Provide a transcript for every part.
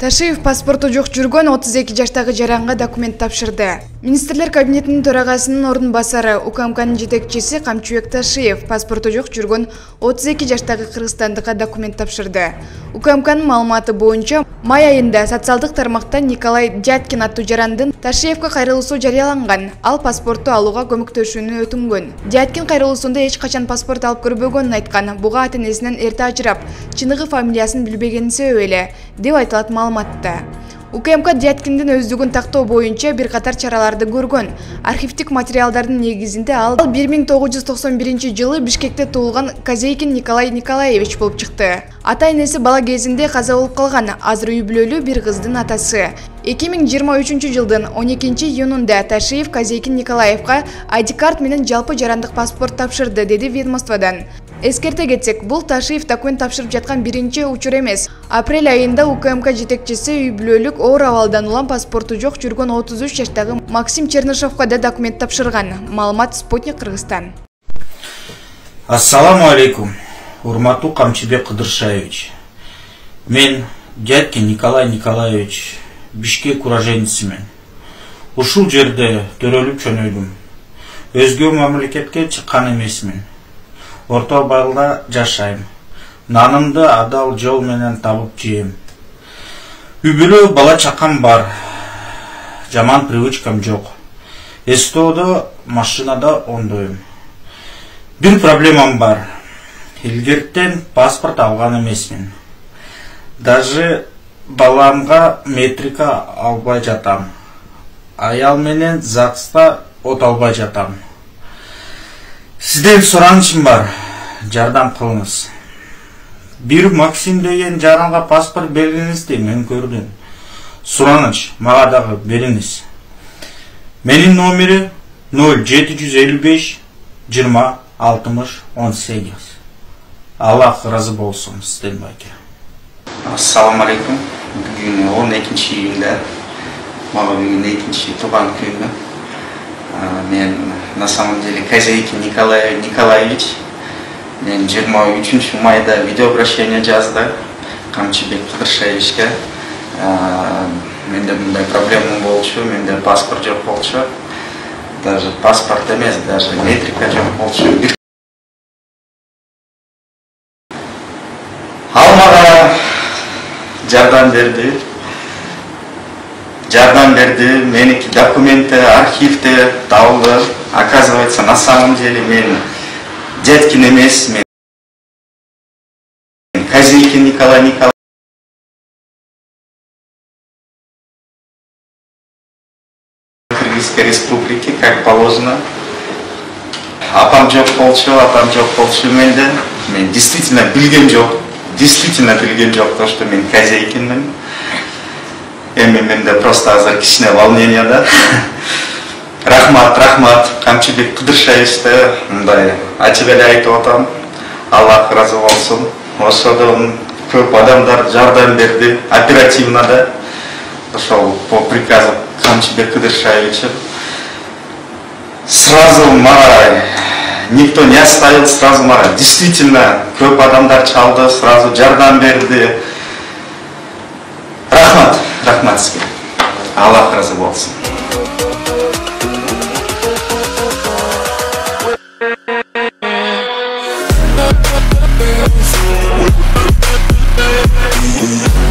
Ташиев паспорту жок жүргөн 32 жаштагы жаранга документ тапшырды. Министрлер кабинетинин төрагасынын ордун басары УКМКнын жетекчиси Камчыбек Ташиев паспорту жок жүргөн 32 жаштагы кыргызстандыкка документ тапшырды. УКМКнын маалыматы боюнча, май айында социалдык тармактан Николай Дядкин аттуу жарандын Ташиевге кайрылуусу жарыяланган. Ал паспорту алууга көмөктөшүүнү өтүнгөн. Дядкин кайрылуусунда эч качан паспорт алып көрбөгөнүн айткан. Буга ата-энесинен эрте ажырап, чыныгы фамилиясын билбегени себеп эле, деп айтылат маалыматта. УКМК Дядкиндин өздүгүн тактоо боюнча бир катар чараларды көргөн. Архивдик материалдардын негизинде ал 1991 жылы Бишкекте туулган Козейкин Николай Николаевич болуп чыкты. Ата-энеси бала кезинде каза болуп калган, азыр үй бүлөлүү бир кыздын атасы. 2023 жылдын 12 июнунда Ташиев Козейкин Николаевга ID-карт менен жалпы жарандык паспорт тапшырды, деди ведомстводан. Эскерте кетсек, бул Ташиев документ тапшырып жаткан биринчи учур эмес. Апрель айында УКМК жетекчиси үй бүлөлүк оор абалдан улам паспорту жок жүргөн 33 жаштагы Максим Чернышевга да документ тапшырган. Маалымат Спутник Кыргызстан. Ассаламу алейкум, урматтуу Камчыбек Кыдыршаевич. Мен Дядкин Николай Николаевич, Бишкек уроженисимин. Ушул жерде төрөлүп чөнөйдүм. Өзгө мамлекетке чыккан эмесмин. Орто Балда жашайм. Нанымды адал жол менен табып жейм. Үй бүлө бала чакам бар. Жаман привычкам жок. Эстоодо машинада ондойм. Бир проблемам бар. Илгертен паспорт алган эмесмин. Даже баламга метрика албай жатам. Аял менен ЗАГСта от албай жатам. Сизден суранычым бар, жардам кылыңыз. Бир Максим деген жаранга паспорт бергиңизди мен көрдүм. Сураныч, мага дагы бериңиз. Менин номери 0755 20 60 18. Аллах разы болсун сизден байке. Ассаламу алейкум. Бүгүн 12 июнда. Мага бүгүн 2 тууган күнүм. Мен на самом деле Козейкин Николай Николаевич. Мен 23 майда видеообращение жазды Камчыбек Кыдыршаевичке. Менде мындай проблема болчу, менде паспорт жок болчу. Даже паспорт эмес, даже метрика жок болчу. Ал мага жардам берди, меники документы, архивте табылды. Оказывается, на самом деле мен Дядкин эмес, мен Козейкин Николай Николаевич. Кыргызской республики, как положено. Апам жок болчу менде. Мен действительно билген жок, то, что мен Козейкинмин. Менде просто азыр кичине волнение да. Рахмат, Камчыбек Кыдыршаевичте мындай ачык эле айтып атам. Аллах разы болсун. Ошодон көп адамдар жардам берди, оперативно да. Ошол по приказу Камчыбек Кыдыршаевича. Сразу мага никто не оставил, сразу мага действительно көп адамдар чалды, сразу жардам берди. Рахмат сизге. Аллах разы болсун.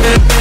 Yeah.